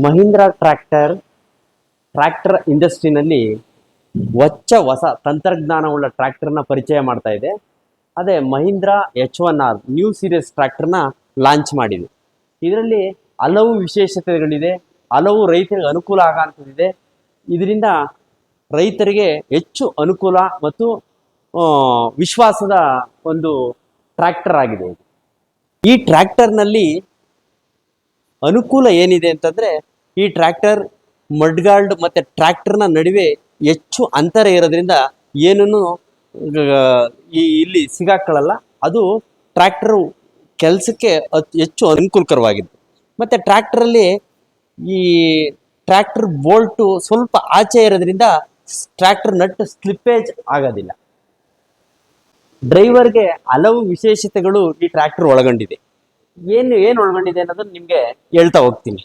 Mahindra tractor ಇಂಡಸ್ಟ್ರಿನಲ್ಲಿ ಹೊಸ ತಂತ್ರಜ್ಞಾನವುಳ್ಳ ಟ್ರ್ಯಾಕ್ಟರ್ನ ಪರಿಚಯ ಮಾಡ್ತಾ ಇದೆ. ಅದೇ ಮಹೀಂದ್ರ H1R ನ್ಯೂ ಸೀರೀಸ್ ಟ್ರ್ಯಾಕ್ಟರ್ನ ಲಾಂಚ್ ಮಾಡಿದೆ. ಇದರಲ್ಲಿ ಹಲವು ವಿಶೇಷತೆಗಳಿದೆ, ಹಲವು ರೈತರಿಗೆ ಅನುಕೂಲ ಆಗೋಂಥದ್ದಿದೆ. ಇದರಿಂದ ರೈತರಿಗೆ ಹೆಚ್ಚು ಅನುಕೂಲ ಮತ್ತು ವಿಶ್ವಾಸದ ಒಂದು ಟ್ರ್ಯಾಕ್ಟರ್ ಆಗಿದೆ. ಈ ಟ್ರ್ಯಾಕ್ಟರ್ನಲ್ಲಿ ಅನುಕೂಲ ಏನಿದೆ ಅಂತಂದರೆ, ಈ ಟ್ರ್ಯಾಕ್ಟರ್ ಮಡ್ಗಾಲ್ಡ್ ಮತ್ತು ಟ್ರ್ಯಾಕ್ಟರ್ನ ನಡುವೆ ಹೆಚ್ಚು ಅಂತರ ಇರೋದ್ರಿಂದ ಏನೂ ಇಲ್ಲಿ ಸಿಗಾಕೊಳ್ಳಲ್ಲ. ಅದು ಟ್ರ್ಯಾಕ್ಟರ್ ಕೆಲಸಕ್ಕೆ ಹೆಚ್ಚು ಅನುಕೂಲಕರವಾಗಿದೆ. ಮತ್ತು ಟ್ರ್ಯಾಕ್ಟರಲ್ಲಿ ಈ ಟ್ರ್ಯಾಕ್ಟರ್ ಬೋಲ್ಟು ಸ್ವಲ್ಪ ಆಚೆ ಇರೋದ್ರಿಂದ ಟ್ರ್ಯಾಕ್ಟರ್ ನಟ್ ಸ್ಲಿಪ್ಪೇಜ್ ಆಗೋದಿಲ್ಲ. ಡ್ರೈವರ್ಗೆ ಹಲವು ವಿಶೇಷತೆಗಳು ಈ ಟ್ರ್ಯಾಕ್ಟರ್ ಒಳಗೊಂಡಿದೆ. ಏನು ಒಳಗೊಂಡಿದೆ ಅನ್ನೋದನ್ನ ನಿಮಗೆ ಹೇಳ್ತಾ ಹೋಗ್ತೀನಿ.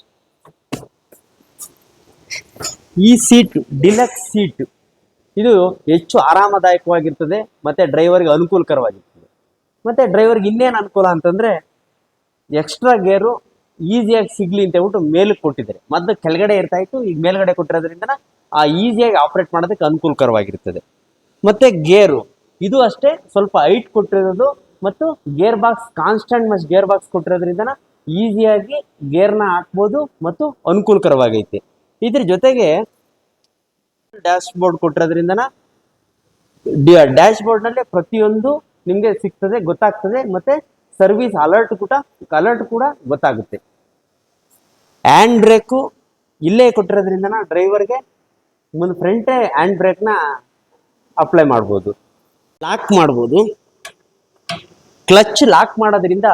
ಈ ಸೀಟ್ ಡಿಲಕ್ಸ್ ಸೀಟ್, ಇದು ಹೆಚ್ಚು ಆರಾಮದಾಯಕವಾಗಿರ್ತದೆ ಮತ್ತು ಡ್ರೈವರ್ಗೆ ಅನುಕೂಲಕರವಾಗಿರ್ತದೆ. ಮತ್ತು ಡ್ರೈವರ್ಗೆ ಇನ್ನೇನು ಅನುಕೂಲ ಅಂತಂದರೆ, ಎಕ್ಸ್ಟ್ರಾ ಗೇರು ಈಸಿಯಾಗಿ ಸಿಗಲಿ ಅಂತ ಹೇಳ್ಬಿಟ್ಟು ಮೇಲಕ್ಕೆ ಕೊಟ್ಟಿದ್ದಾರೆ. ಮೊದಲು ಕೆಳಗಡೆ ಇರ್ತಾ ಇತ್ತು, ಈಗ ಮೇಲ್ಗಡೆ ಕೊಟ್ಟಿರೋದ್ರಿಂದ ಆ ಈಸಿಯಾಗಿ ಆಪ್ರೇಟ್ ಮಾಡೋದಕ್ಕೆ ಅನುಕೂಲಕರವಾಗಿರ್ತದೆ. ಮತ್ತು ಗೇರು ಇದು ಅಷ್ಟೇ ಸ್ವಲ್ಪ ಹೈಟ್ ಕೊಟ್ಟಿರೋದು, ಮತ್ತು gear box constant gear box ಕೊಟ್ಟಿರೋದ್ರಿಂದ ಈಸಿಯಾಗಿ ಗೇರ್ನ ಹಾಕ್ಬೋದು ಮತ್ತು ಅನುಕೂಲಕರವಾಗೈತೆ. ಇದ್ರ ಜೊತೆಗೆ ಡ್ಯಾಶ್ ಬೋರ್ಡ್ ಕೊಟ್ಟಿರೋದ್ರಿಂದ ಡ್ಯಾಶ್ ಬೋರ್ಡ್ನಲ್ಲೇ ಪ್ರತಿಯೊಂದು ನಿಮಗೆ ಸಿಗ್ತದೆ, ಗೊತ್ತಾಗ್ತದೆ. ಮತ್ತು ಸರ್ವಿಸ್ ಅಲರ್ಟ್ ಕೂಡ ಗೊತ್ತಾಗುತ್ತೆ. ಹ್ಯಾಂಡ್ ಬ್ರೇಕು ಇಲ್ಲೇ ಕೊಟ್ಟಿರೋದ್ರಿಂದ ಡ್ರೈವರ್ಗೆ ಮುಂದೆ ಫ್ರಂಟೇ ಹ್ಯಾಂಡ್ ಬ್ರೇಕ್ನ ಅಪ್ಲೈ ಮಾಡ್ಬೋದು, ಲಾಕ್ ಮಾಡ್ಬೋದು. ಕ್ಲಚ್ ಲಾಕ್ ಮಾಡೋದ್ರಿಂದ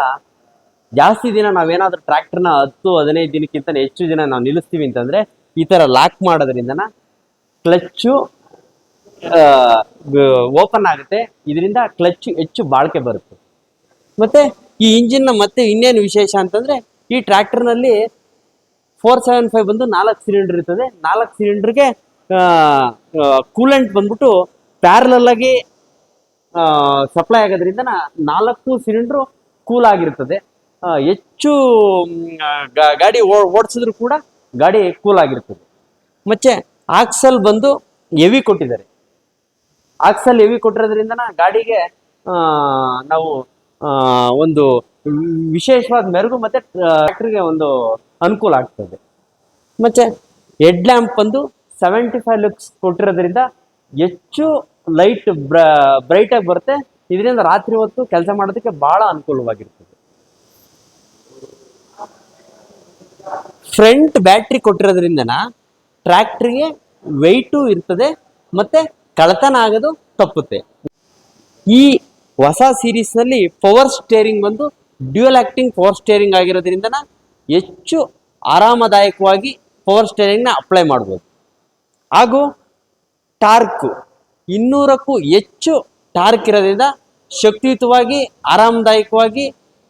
ಜಾಸ್ತಿ ದಿನ ನಾವೇನಾದ್ರೂ ಟ್ರ್ಯಾಕ್ಟರ್ನ 10-15 ದಿನಕ್ಕಿಂತ ಹೆಚ್ಚು ದಿನ ನಾವು ನಿಲ್ಲಿಸ್ತೀವಿ ಅಂತಂದರೆ, ಈ ಥರ ಲಾಕ್ ಮಾಡೋದ್ರಿಂದ ಕ್ಲಚ್ಚು ಓಪನ್ ಆಗುತ್ತೆ. ಇದರಿಂದ ಕ್ಲಚ್ ಹೆಚ್ಚು ಬಾಳಿಕೆ ಬರುತ್ತೆ. ಮತ್ತು ಈ ಇಂಜಿನ್ನ ಮತ್ತೆ ಇನ್ನೇನು ವಿಶೇಷ ಅಂತಂದರೆ, ಈ ಟ್ರ್ಯಾಕ್ಟರ್ನಲ್ಲಿ 475 ಬಂದು 4 ಸಿಲಿಂಡರ್ ಇರ್ತದೆ. 4 ಸಿಲಿಂಡರ್ಗೆ ಕೂಲೆಂಟ್ ಬಂದ್ಬಿಟ್ಟು ಪ್ಯಾರಲಲ್ ಆಗಿ ಸಪ್ಲೈ ಆಗೋದ್ರಿಂದ 4 ಸಿಲಿಂಡ್ರು ಕೂಲ್ ಆಗಿರ್ತದೆ. ಹೆಚ್ಚು ಗಾಡಿ ಓಡಿಸಿದ್ರು ಕೂಡ ಗಾಡಿ ಕೂಲ್ ಆಗಿರ್ತದೆ. ಮತ್ತು ಆಕ್ಸಲ್ ಬಂದು ಹೆವಿ ಕೊಟ್ಟಿದ್ದಾರೆ. ಆಕ್ಸಲ್ ಹೆವಿ ಕೊಟ್ಟಿರೋದ್ರಿಂದ ಗಾಡಿಗೆ ನಾವು ಒಂದು ವಿಶೇಷವಾದ ಮೆರುಗು ಮತ್ತು ಟ್ರ್ಯಾಕ್ಟರ್ಗೆ ಒಂದು ಅನುಕೂಲ ಆಗ್ತದೆ. ಮತ್ತು ಹೆಡ್ ಲ್ಯಾಂಪ್ ಬಂದು 75 ಲುಕ್ಸ್ ಕೊಟ್ಟಿರೋದ್ರಿಂದ ಹೆಚ್ಚು ಲೈಟ್ ಬ್ರೈಟಾಗಿ ಬರುತ್ತೆ. ಇದರಿಂದ ರಾತ್ರಿ ಹೊತ್ತು ಕೆಲಸ ಮಾಡೋದಕ್ಕೆ ಭಾಳ ಅನುಕೂಲವಾಗಿರ್ತದೆ. ಫ್ರಂಟ್ ಬ್ಯಾಟ್ರಿ ಕೊಟ್ಟಿರೋದ್ರಿಂದ ಟ್ರ್ಯಾಕ್ಟ್ರಿಗೆ ವೆಯ್ಟು ಇರ್ತದೆ ಮತ್ತು ಕಳತನ ಆಗೋದು ತಪ್ಪುತ್ತೆ. ಈ ಹೊಸ ಸೀರೀಸ್ನಲ್ಲಿ ಪವರ್ ಸ್ಟೇರಿಂಗ್ ಬಂದು ಡ್ಯುಯಲ್ ಆಕ್ಟಿಂಗ್ ಪವರ್ ಸ್ಟೇರಿಂಗ್ ಆಗಿರೋದ್ರಿಂದ ಹೆಚ್ಚು ಆರಾಮದಾಯಕವಾಗಿ ಪವರ್ ಸ್ಟೇರಿಂಗ್ನ ಅಪ್ಲೈ ಮಾಡ್ಬೋದು. ಹಾಗೂ ಟಾರ್ಕು 200ಕ್ಕೂ ಹೆಚ್ಚು ಟಾರ್ಕ್ ಇರೋದ್ರಿಂದ ಶಕ್ತಿಯುತವಾಗಿ ಆರಾಮದಾಯಕವಾಗಿ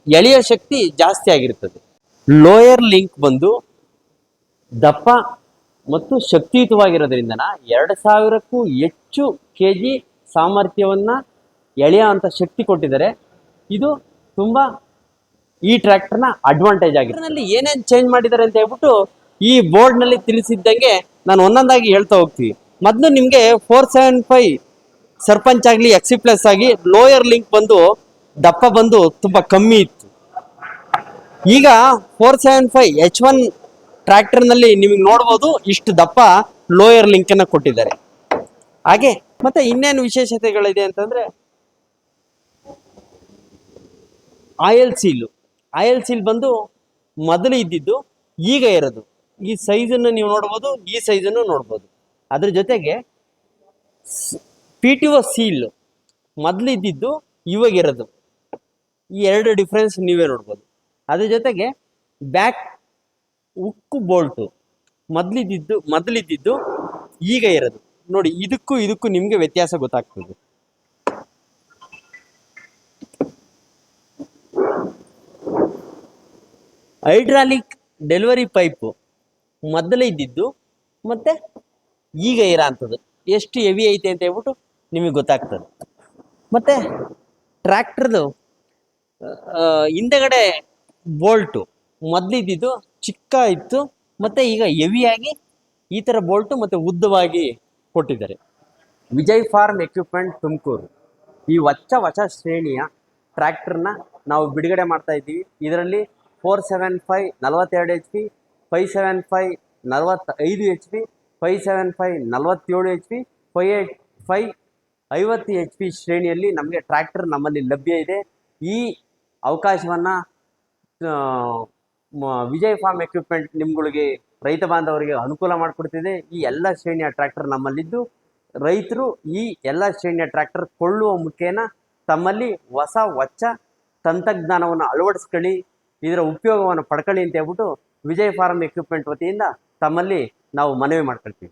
ಎಳೆಯೋ ಶಕ್ತಿ ಜಾಸ್ತಿ ಆಗಿರ್ತದೆ. ಲೋಯರ್ ಲಿಂಕ್ ಬಂದು ದಪ್ಪ ಮತ್ತು ಶಕ್ತಿಯುತವಾಗಿರೋದ್ರಿಂದ 2000ಕ್ಕೂ ಹೆಚ್ಚು kg ಸಾಮರ್ಥ್ಯವನ್ನು ಎಳೆಯೋ ಅಂಥ ಶಕ್ತಿ ಕೊಟ್ಟಿದ್ದಾರೆ. ಇದು ತುಂಬ ಈ ಟ್ರ್ಯಾಕ್ಟರ್ನ ಅಡ್ವಾಂಟೇಜ್ ಆಗಿದೆ. ಇದರಲ್ಲಿ ಏನೇನು ಚೇಂಜ್ ಮಾಡಿದ್ದಾರೆ ಅಂತ ಹೇಳ್ಬಿಟ್ಟು ಈ ಬೋರ್ಡ್ನಲ್ಲಿ ತಿಳಿಸಿದ್ದಂಗೆ ನಾನು ಒಂದೊಂದಾಗಿ ಹೇಳ್ತಾ ಹೋಗ್ತೀವಿ. ಮೊದಲು ನಿಮಗೆ 475 ಸರ್ಪಂಚ್ ಆಗಲಿ XC+ ಆಗಿ ಲೋಯರ್ ಲಿಂಕ್ ಬಂದು ದಪ್ಪ ಬಂದು ತುಂಬ ಕಮ್ಮಿ ಇತ್ತು. ಈಗ 475 H1 ಟ್ರ್ಯಾಕ್ಟರ್ನಲ್ಲಿ ನಿಮಗೆ ನೋಡ್ಬೋದು ಇಷ್ಟು ದಪ್ಪ ಲೋಯರ್ ಲಿಂಕನ್ನು ಕೊಟ್ಟಿದ್ದಾರೆ. ಹಾಗೆ ಮತ್ತೆ ಇನ್ನೇನು ವಿಶೇಷತೆಗಳಿದೆ ಅಂತಂದರೆ, ಆಯಿಲ್ ಸೀಲ್ ಬಂದು ಮೊದಲು ಇದ್ದಿದ್ದು ಈಗ ಇರೋದು. ಈ ಸೈಜನ್ನು ನೀವು ನೋಡ್ಬೋದು, ಈ ಸೈಜನ್ನು ನೋಡ್ಬೋದು. ಅದ್ರ ಜೊತೆಗೆ PTO ಸೀಲ್ ಮೊದಲು ಇದ್ದಿದ್ದು ಇವಾಗಿರೋದು. ಈ ಎರಡು ಡಿಫ್ರೆನ್ಸ್ ನೀವೇ ನೋಡ್ಬೋದು. ಅದ್ರ ಜೊತೆಗೆ ಬ್ಯಾಕ್ ಉಕ್ಕು ಬೋಲ್ಟು ಮೊದಲಿದ್ದಿದ್ದು ಈಗ ಇರೋದು ನೋಡಿ. ಇದಕ್ಕೂ ನಿಮಗೆ ವ್ಯತ್ಯಾಸ ಗೊತ್ತಾಗ್ತದೆ. ಹೈಡ್ರಾಲಿಕ್ ಡೆಲಿವರಿ ಪೈಪು ಮೊದಲೇ ಇದ್ದಿದ್ದು ಮತ್ತು ಈಗ ಇರೋ ಅಂಥದ್ದು ಎಷ್ಟು ಹೆವಿ ಐತೆ ಅಂತ ಹೇಳ್ಬಿಟ್ಟು ನಿಮಗೆ ಗೊತ್ತಾಗ್ತದೆ. ಮತ್ತು ಟ್ರ್ಯಾಕ್ಟರ್ದು ಹಿಂದೆಗಡೆ ಬೋಲ್ಟು ಮೊದಲಿದ್ದಿದ್ದು ಚಿಕ್ಕ ಇತ್ತು, ಮತ್ತು ಈಗ ಹೆವಿಯಾಗಿ ಈ ಥರ ಬೋಲ್ಟು ಮತ್ತು ಉದ್ದವಾಗಿ ಕೊಟ್ಟಿದ್ದಾರೆ. ವಿಜಯ್ ಫಾರ್ಮ್ ಎಕ್ವಿಪ್ಮೆಂಟ್ ತುಮಕೂರು ಈ ಹೊಸ ಶ್ರೇಣಿಯ ಟ್ರ್ಯಾಕ್ಟರ್ನ ನಾವು ಬಿಡುಗಡೆ ಮಾಡ್ತಾ ಇದ್ದೀವಿ. ಇದರಲ್ಲಿ 475 42 HP, 575 45 HP, 575 47 HP, 585 50 HP ಶ್ರೇಣಿಯಲ್ಲಿ ನಮಗೆ ಟ್ರ್ಯಾಕ್ಟರ್ ನಮ್ಮಲ್ಲಿ ಲಭ್ಯ ಇದೆ. ಈ ಅವಕಾಶವನ್ನು ವಿಜಯ್ ಫಾರ್ಮ್ ಎಕ್ವಿಪ್ಮೆಂಟ್ ನಿಮ್ಗಳಿಗೆ ರೈತ ಬಾಂಧವರಿಗೆ ಅನುಕೂಲ ಮಾಡಿಕೊಡ್ತಿದೆ. ಈ ಎಲ್ಲ ಶ್ರೇಣಿಯ ಟ್ರ್ಯಾಕ್ಟರ್ ನಮ್ಮಲ್ಲಿದ್ದು ರೈತರು ಈ ಎಲ್ಲ ಶ್ರೇಣಿಯ ಟ್ರ್ಯಾಕ್ಟರ್ ಕೊಳ್ಳುವ ಮುಖೇನ ತಮ್ಮಲ್ಲಿ ಹೊಸ ತಂತ್ರಜ್ಞಾನವನ್ನು ಅಳವಡಿಸ್ಕೊಳ್ಳಿ, ಇದರ ಉಪಯೋಗವನ್ನು ಪಡ್ಕೊಳ್ಳಿ ಅಂತ ಹೇಳ್ಬಿಟ್ಟು ವಿಜಯ್ ಫಾರ್ಮ್ ಎಕ್ವಿಪ್ಮೆಂಟ್ ವತಿಯಿಂದ ತಮ್ಮಲ್ಲಿ ನಾವು ಮನವಿ ಮಾಡ್ಕೊಳ್ತೀವಿ.